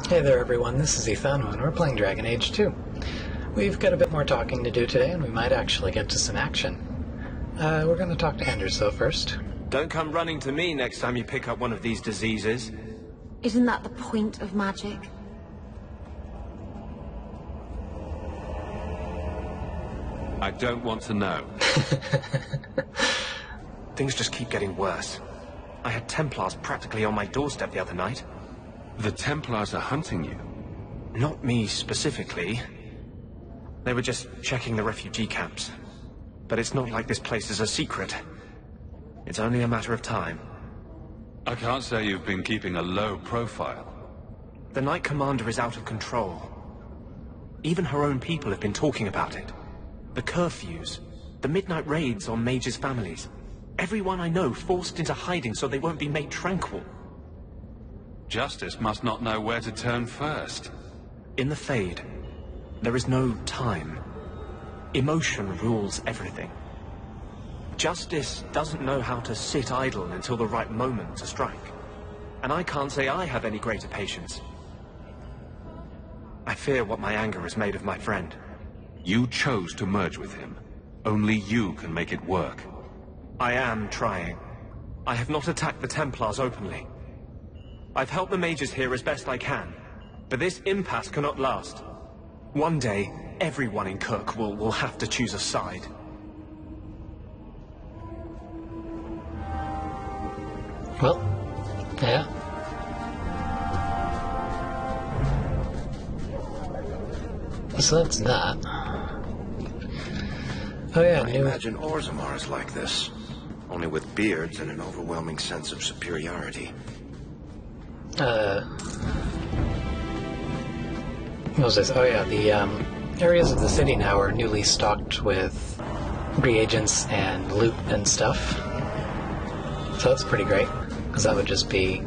Hey there everyone, this is Ethano and we're playing Dragon Age 2. We've got a bit more talking to do today and we might actually get to some action. We're going to talk to Anders though first. Don't come running to me next time you pick up one of these diseases. Isn't that the point of magic? I don't want to know. Things just keep getting worse. I had Templars practically on my doorstep the other night. The Templars are hunting you? Not me specifically. They were just checking the refugee camps. But it's not like this place is a secret. It's only a matter of time. I can't say you've been keeping a low profile. The Knight Commander is out of control. Even her own people have been talking about it. The curfews, the midnight raids on mages' families. Everyone I know forced into hiding so they won't be made tranquil. Justice must not know where to turn first. In the Fade, there is no time. Emotion rules everything. Justice doesn't know how to sit idle until the right moment to strike. And I can't say I have any greater patience. I fear what my anger has made of my friend. You chose to merge with him. Only you can make it work. I am trying. I have not attacked the Templars openly. I've helped the mages here as best I can, but this impasse cannot last. One day, everyone in Kirk will have to choose a side. Well, yeah. So that's that. Oh yeah, I imagine Orzammar is like this. Only with beards and an overwhelming sense of superiority. What was this? Oh yeah, the areas of the city now are newly stocked with reagents and loot and stuff. So that's pretty great, because that would just be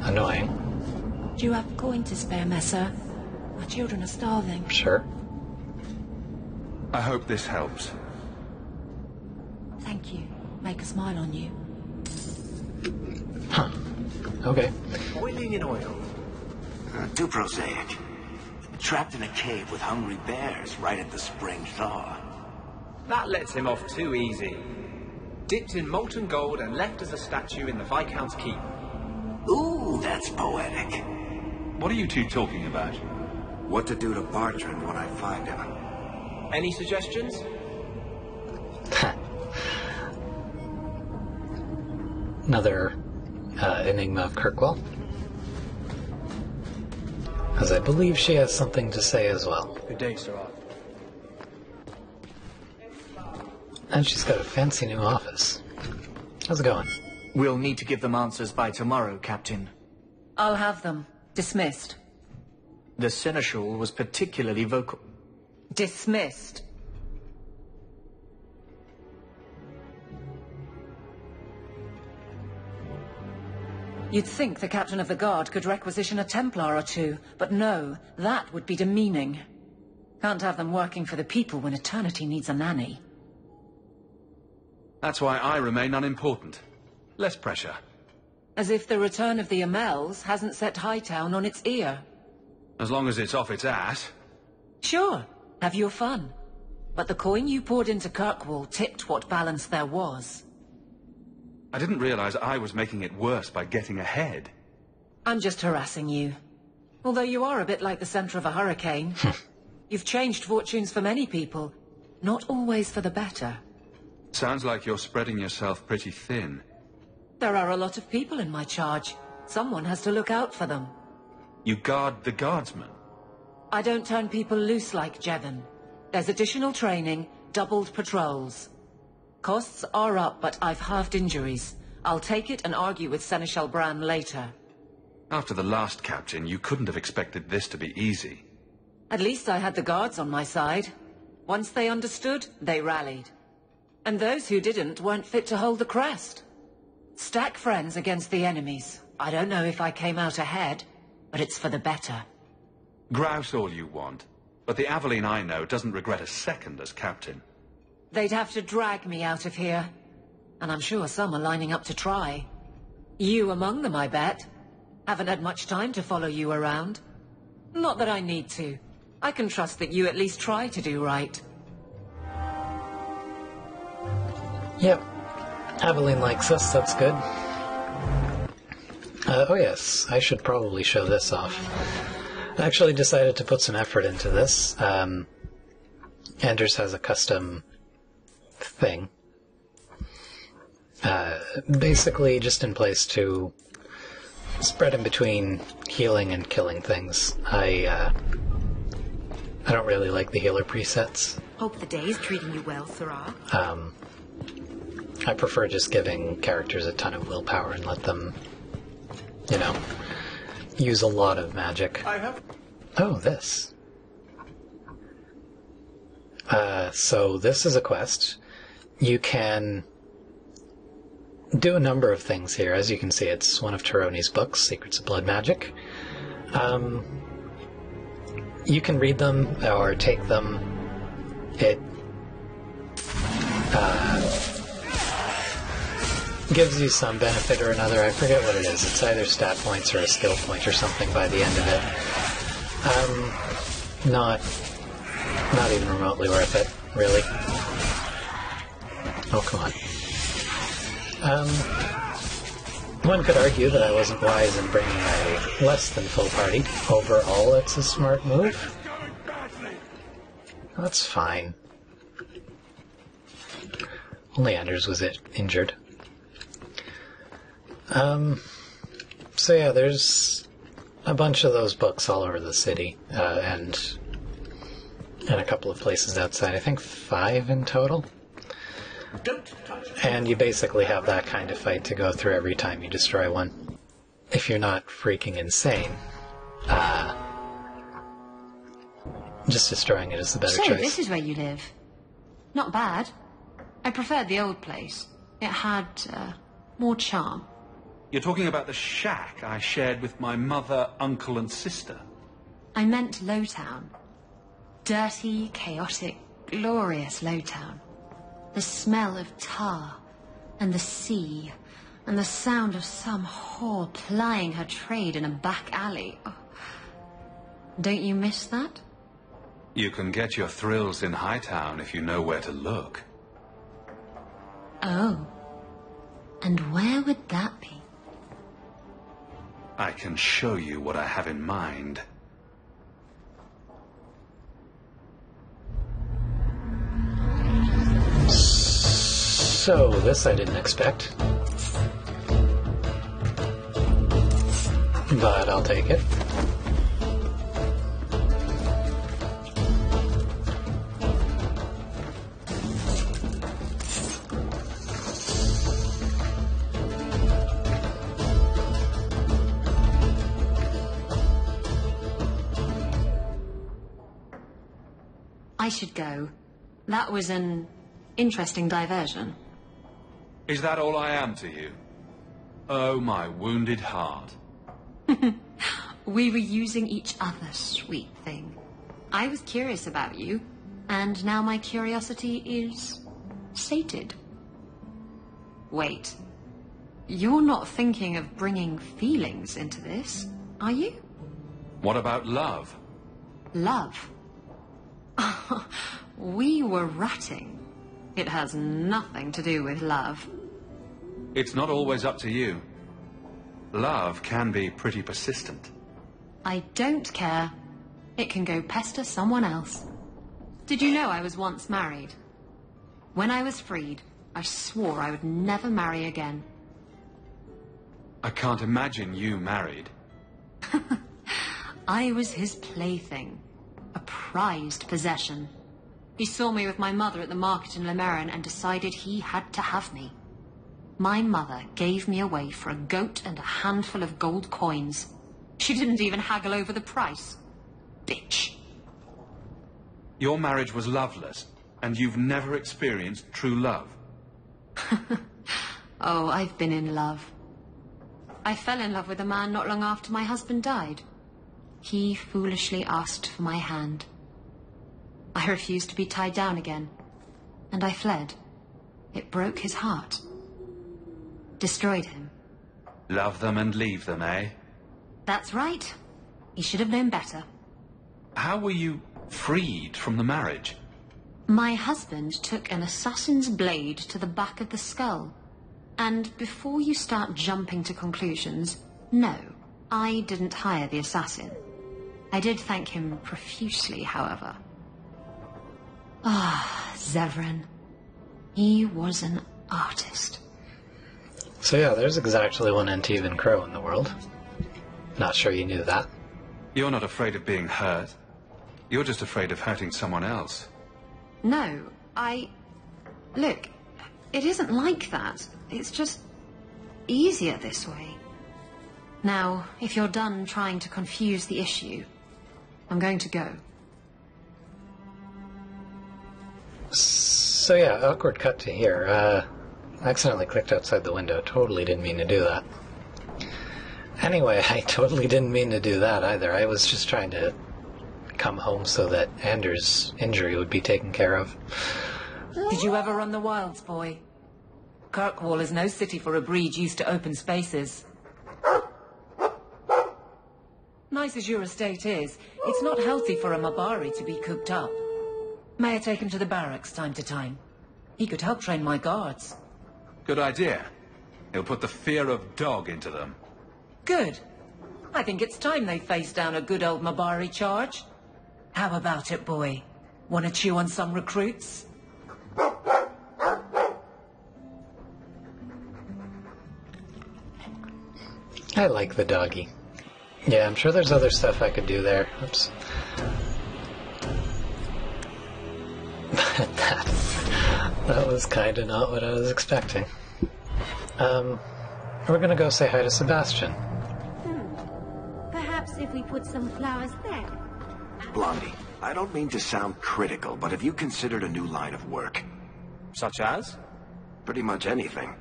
annoying. Do you have a coin to spare, Messer? Our children are starving. Sure. I hope this helps. Thank you. Make a smile on you. Huh. Okay. Boiling in oil. Too prosaic. Trapped in a cave with hungry bears right at the spring thaw. That lets him off too easy. Dipped in molten gold and left as a statue in the Viscount's keep. Ooh, that's poetic. What are you two talking about? What to do to Bartrand when I find him? Any suggestions? Another enigma of Kirkwall. Because I believe she has something to say as well. Good day, Sir. And she's got a fancy new office. How's it going? We'll need to give them answers by tomorrow, Captain. I'll have them. Dismissed. The Seneschal was particularly vocal. Dismissed. You'd think the Captain of the Guard could requisition a Templar or two, but no, that would be demeaning. Can't have them working for the people when eternity needs a nanny. That's why I remain unimportant. Less pressure. As if the return of the Amels hasn't set Hightown on its ear. As long as it's off its ass. Sure, have your fun. But the coin you poured into Kirkwall tipped what balance there was. I didn't realize I was making it worse by getting ahead. I'm just harassing you. Although you are a bit like the center of a hurricane. You've changed fortunes for many people, not always for the better. Sounds like you're spreading yourself pretty thin. There are a lot of people in my charge. Someone has to look out for them. You guard the guardsmen. I don't turn people loose like Jevon. There's additional training, doubled patrols. Costs are up, but I've halved injuries. I'll take it and argue with Seneschal Bran later. After the last captain, you couldn't have expected this to be easy. At least I had the guards on my side. Once they understood, they rallied. And those who didn't weren't fit to hold the crest. Stack friends against the enemies. I don't know if I came out ahead, but it's for the better. Grouse all you want, but the Aveline I know doesn't regret a second as captain. They'd have to drag me out of here. And I'm sure some are lining up to try. You among them, I bet. Haven't had much time to follow you around. Not that I need to. I can trust that you at least try to do right. Yep. Aveline likes us, that's good. Oh yes, I should probably show this off. I actually decided to put some effort into this. Anders has a custom thing. Basically just in place to spread in between healing and killing things. I don't really like the healer presets. Hope the day's treating you well, Thra. I prefer just giving characters a ton of willpower and let them, you know, use a lot of magic. Oh, this. So this is a quest. You can do a number of things here. As you can see, it's one of Taroni's books, Secrets of Blood Magic. You can read them or take them. It gives you some benefit or another. I forget what it is. It's either stat points or a skill point or something by the end of it. Not even remotely worth it, really. Oh, come on. One could argue that I wasn't wise in bringing a less than full party. Overall, it's a smart move. That's fine. Only Anders was injured. So yeah, there's a bunch of those books all over the city, and a couple of places outside. I think 5 in total. And you basically have that kind of fight to go through every time you destroy one. If you're not freaking insane, just destroying it is the better choice. So, this is where you live. Not bad. I preferred the old place. It had, more charm. You're talking about the shack I shared with my mother, uncle, and sister. I meant Lowtown. Dirty, chaotic, glorious Lowtown. The smell of tar, and the sea, and the sound of some whore plying her trade in a back alley. Oh. Don't you miss that? You can get your thrills in Hightown if you know where to look. Oh. And where would that be? I can show you what I have in mind. So, this I didn't expect. But I'll take it. I should go. That was an interesting diversion. Is that all I am to you? Oh, my wounded heart. We were using each other, sweet thing. I was curious about you, and now my curiosity is sated. Wait. You're not thinking of bringing feelings into this, are you? What about love? Love? We were ratting. It has nothing to do with love. It's not always up to you. Love can be pretty persistent. I don't care. It can go pester someone else. Did you know I was once married? When I was freed, I swore I would never marry again. I can't imagine you married. I was his plaything. A prized possession. He saw me with my mother at the market in Lemerin and decided he had to have me. My mother gave me away for a goat and a handful of gold coins. She didn't even haggle over the price. Bitch. Your marriage was loveless, and you've never experienced true love. Oh, I've been in love. I fell in love with a man not long after my husband died. He foolishly asked for my hand. I refused to be tied down again, and I fled. It broke his heart. Destroyed him. Love them and leave them, eh? That's right. He should have known better. How were you freed from the marriage? My husband took an assassin's blade to the back of the skull. And before you start jumping to conclusions, no, I didn't hire the assassin. I did thank him profusely, however. Ah, Zevran. He was an artist. So yeah, there's exactly one Antivan crow in the world. Not sure you knew that. You're not afraid of being hurt. You're just afraid of hurting someone else. No, Look, it isn't like that. It's just easier this way. Now, if you're done trying to confuse the issue, I'm going to go. So yeah, awkward cut to here. I accidentally clicked outside the window. Totally didn't mean to do that. Anyway, I totally didn't mean to do that either. I was just trying to come home so that Anders' injury would be taken care of. Did you ever run the wilds, boy? Kirkwall is no city for a breed used to open spaces. Nice as your estate is, it's not healthy for a Mabari to be cooped up. May I take him to the barracks time to time? He could help train my guards. Good idea. He'll put the fear of dog into them. Good. I think it's time they face down a good old Mabari charge. How about it, boy? Want to chew on some recruits? I like the doggy. Yeah, I'm sure there's other stuff I could do there. Oops. That was kind of not what I was expecting. We're gonna go say hi to Sebastian. Perhaps if we put some flowers there. Blondie, I don't mean to sound critical, but have you considered a new line of work? Such as? Pretty much anything.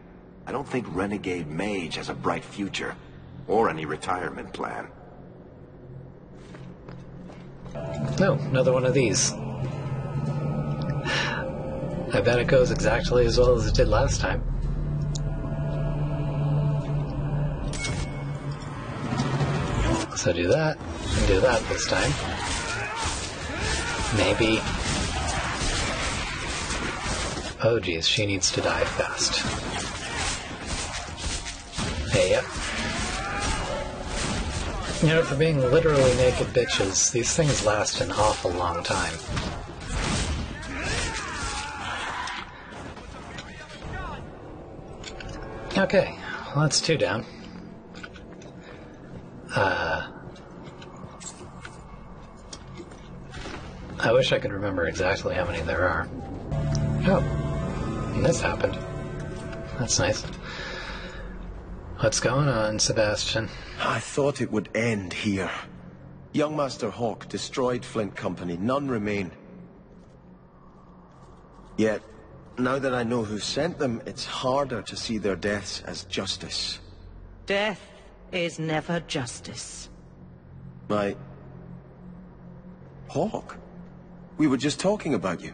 I don't think Renegade Mage has a bright future, or any retirement plan. No, another one of these. I bet it goes exactly as well as it did last time. So do that, and do that this time. Maybe... Oh geez, she needs to die fast. Hey, yep. You know, for being literally naked bitches, these things last an awful long time. Okay, well, that's 2 down. I wish I could remember exactly how many there are. Oh, and this happened. That's nice. What's going on, Sebastian? I thought it would end here. Young Master Hawk destroyed Flint Company. None remain. Yet, now that I know who sent them, it's harder to see their deaths as justice. Death is never justice. Hawk? We were just talking about you.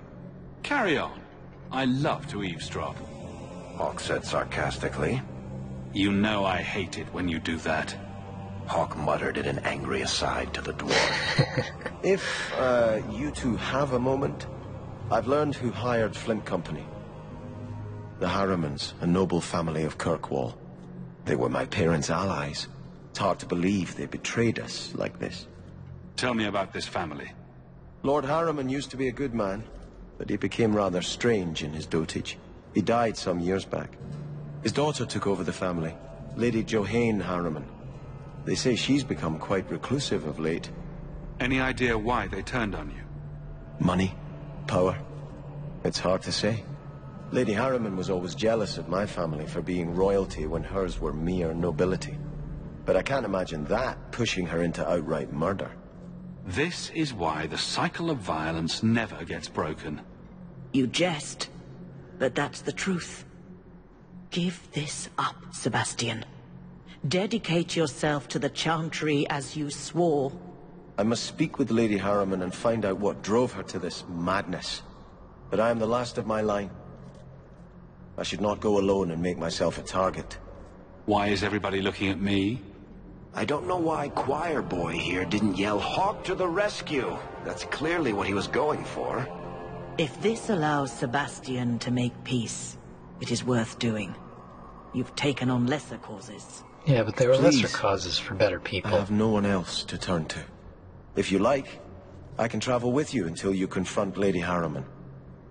Carry on. I love to eavesdrop. Hawk said sarcastically. You know I hate it when you do that. Hawk muttered in an angry aside to the dwarf. If, you two have a moment, I've learned who hired Flint Company. The Harrimans, a noble family of Kirkwall. They were my parents' allies. It's hard to believe they betrayed us like this. Tell me about this family. Lord Harriman used to be a good man, but he became rather strange in his dotage. He died some years back. His daughter took over the family, Lady Johane Harriman. They say she's become quite reclusive of late. Any idea why they turned on you? Money? Power? It's hard to say. Lady Harriman was always jealous of my family for being royalty when hers were mere nobility. But I can't imagine that pushing her into outright murder. This is why the cycle of violence never gets broken. You jest, but that's the truth. Give this up, Sebastian. Dedicate yourself to the Chantry as you swore. I must speak with Lady Harriman and find out what drove her to this madness. But I am the last of my line. I should not go alone and make myself a target. Why is everybody looking at me? I don't know why Choir Boy here didn't yell Hawk to the rescue. That's clearly what he was going for. If this allows Sebastian to make peace, it is worth doing. You've taken on lesser causes. Yeah, but there were Please. lesser causes for better people. I have no one else to turn to. If you like, I can travel with you until you confront Lady Harriman.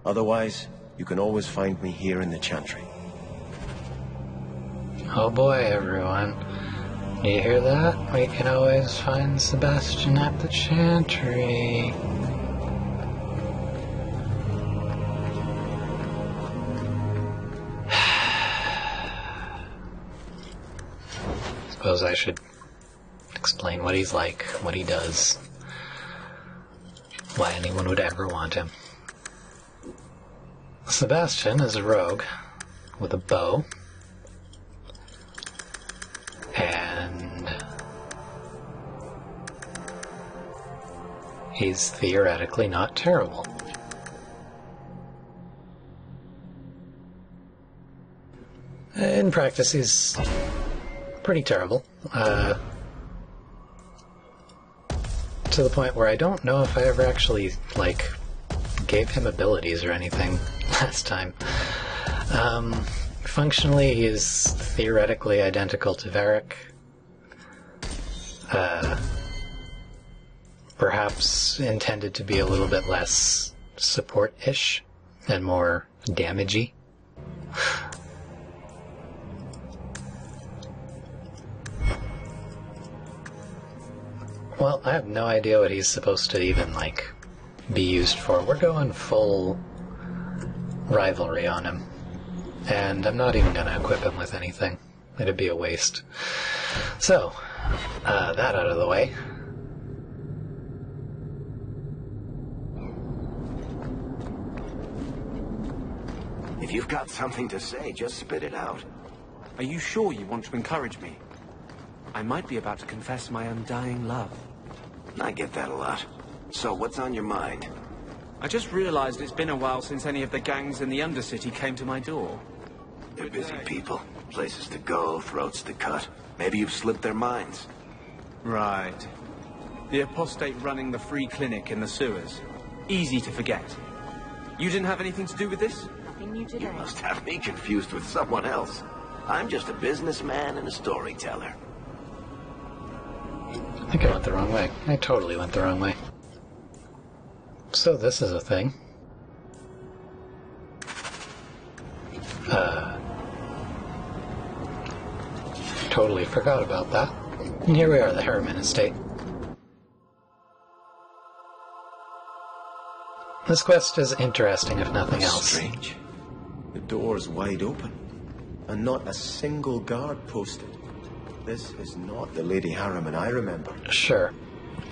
Otherwise, you can always find me here in the Chantry. Oh boy, everyone. You hear that? We can always find Sebastian at the Chantry. Suppose I should explain what he's like, what he does, why anyone would ever want him. Sebastian is a rogue with a bow, and he's theoretically not terrible. In practice, he's pretty terrible. To the point where I don't know if I ever actually, like, gave him abilities or anything last time. Functionally, he is theoretically identical to Varric. Perhaps intended to be a little bit less support-ish and more damagey. Well, I have no idea what he's supposed to even, like, be used for. We're going full rivalry on him. And I'm not even going to equip him with anything. It'd be a waste. So, that out of the way. If you've got something to say, just spit it out. Are you sure you want to encourage me? I might be about to confess my undying love. I get that a lot. So, what's on your mind? I just realized it's been a while since any of the gangs in the Undercity came to my door. They're busy people. Places to go, throats to cut. Maybe you've slipped their minds. Right. The apostate running the free clinic in the sewers. Easy to forget. You didn't have anything to do with this? Nothing new today. You must have me confused with someone else. I'm just a businessman and a storyteller. I think I went the wrong way. I totally went the wrong way. So this is a thing. Totally forgot about that. And here we are, the Harriman Estate. This quest is interesting, if nothing else. Strange. The door's wide open, and not a single guard posted. This is not the Lady Harriman I remember. Sure.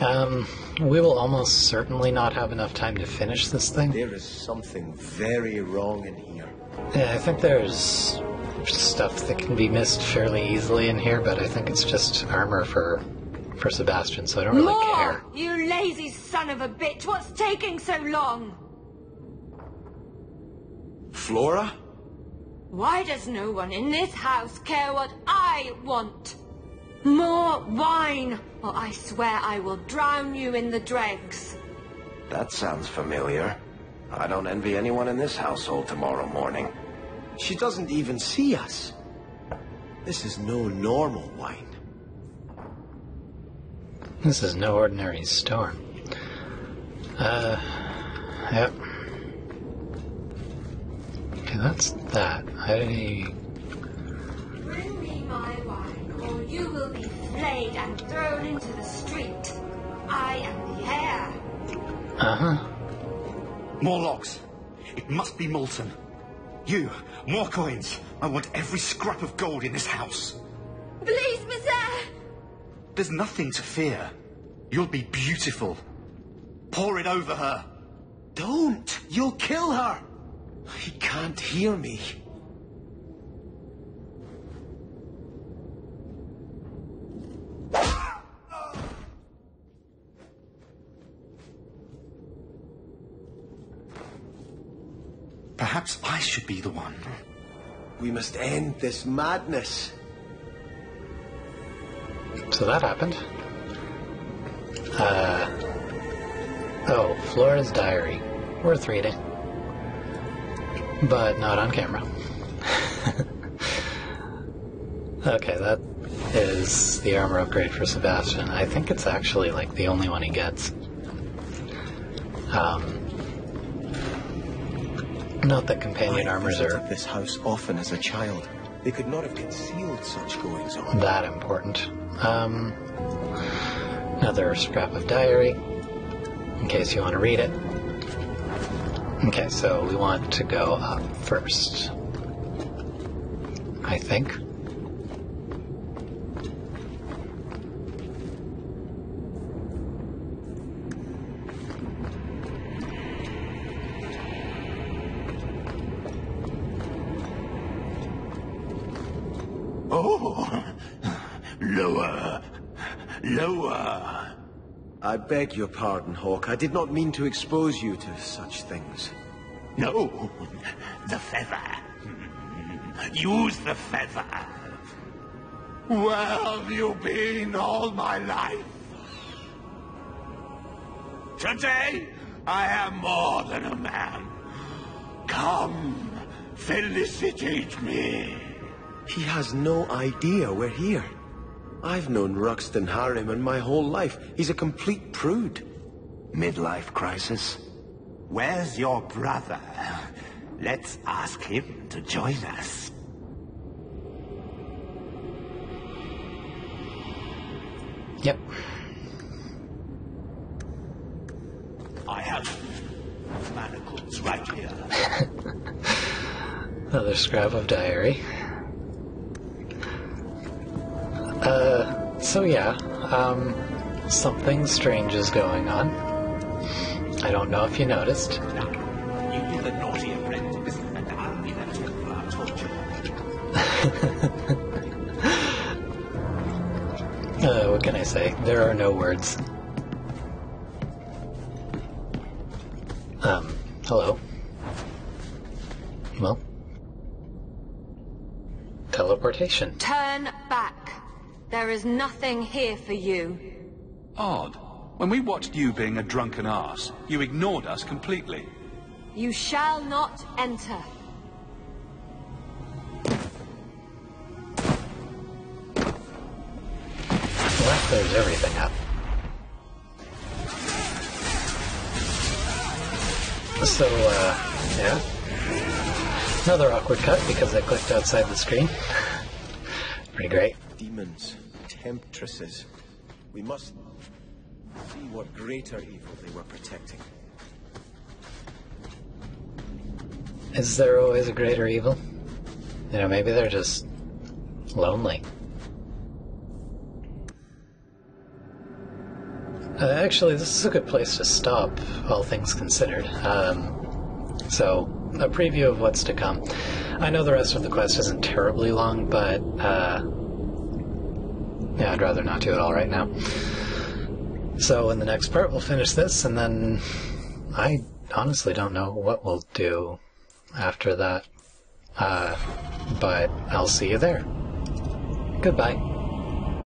We will almost certainly not have enough time to finish this thing. There is something very wrong in here. Yeah, I think there's stuff that can be missed fairly easily in here, but I think it's just armor for Sebastian, so I don't really care. You lazy son of a bitch! What's taking so long? Flora? Why does no one in this house care what I want? More wine, or I swear I will drown you in the dregs. That sounds familiar. I don't envy anyone in this household tomorrow morning. She doesn't even see us. This is no normal wine. This is no ordinary storm. Yep. Okay, that's that. Bring me my wine, or you will be flayed and thrown into the street. I am the heir. Uh-huh. More logs. It must be molten. You, more coins. I want every scrap of gold in this house. Please, monsieur! There's nothing to fear. You'll be beautiful. Pour it over her. Don't! You'll kill her! He can't hear me. Perhaps I should be the one. We must end this madness. So that happened. Oh, Flora's diary. Worth reading. But not on camera. Okay, that is the armor upgrade for Sebastian. I think it's actually, like, the only one he gets. Not that companion armors are this house often as a child. They could not have concealed such goings on. that important. Another scrap of diary, in case you want to read it. Okay, so we want to go up first, I think. Oh, lower, lower. I beg your pardon, Hawk. I did not mean to expose you to such things. No, the feather. Use the feather. Where have you been all my life? Today, I am more than a man. Come, felicitate me. He has no idea we're here. I've known Ruxton Harriman my whole life. He's a complete prude. Midlife crisis? Where's your brother? Let's ask him to join us. Yep. I have manacles right here. Another scrap of diary. So yeah, something strange is going on. I don't know if you noticed. You do the naughty apprentice, and I'll be the Templar torture. What can I say? There are no words. Hello? Well? Teleportation. Turn back. There is nothing here for you. Odd. When we watched you being a drunken arse, you ignored us completely. You shall not enter. Well, that clears everything up. So, yeah. Another awkward cut because I clicked outside the screen. Pretty great. Demons, temptresses. We must see what greater evil they were protecting. Is there always a greater evil? You know, maybe they're just lonely. Actually, this is a good place to stop, all things considered. So, a preview of what's to come. I know the rest of the quest isn't terribly long, but, yeah, I'd rather not do it all right now. So, in the next part, we'll finish this, and then I honestly don't know what we'll do after that. But I'll see you there. Goodbye.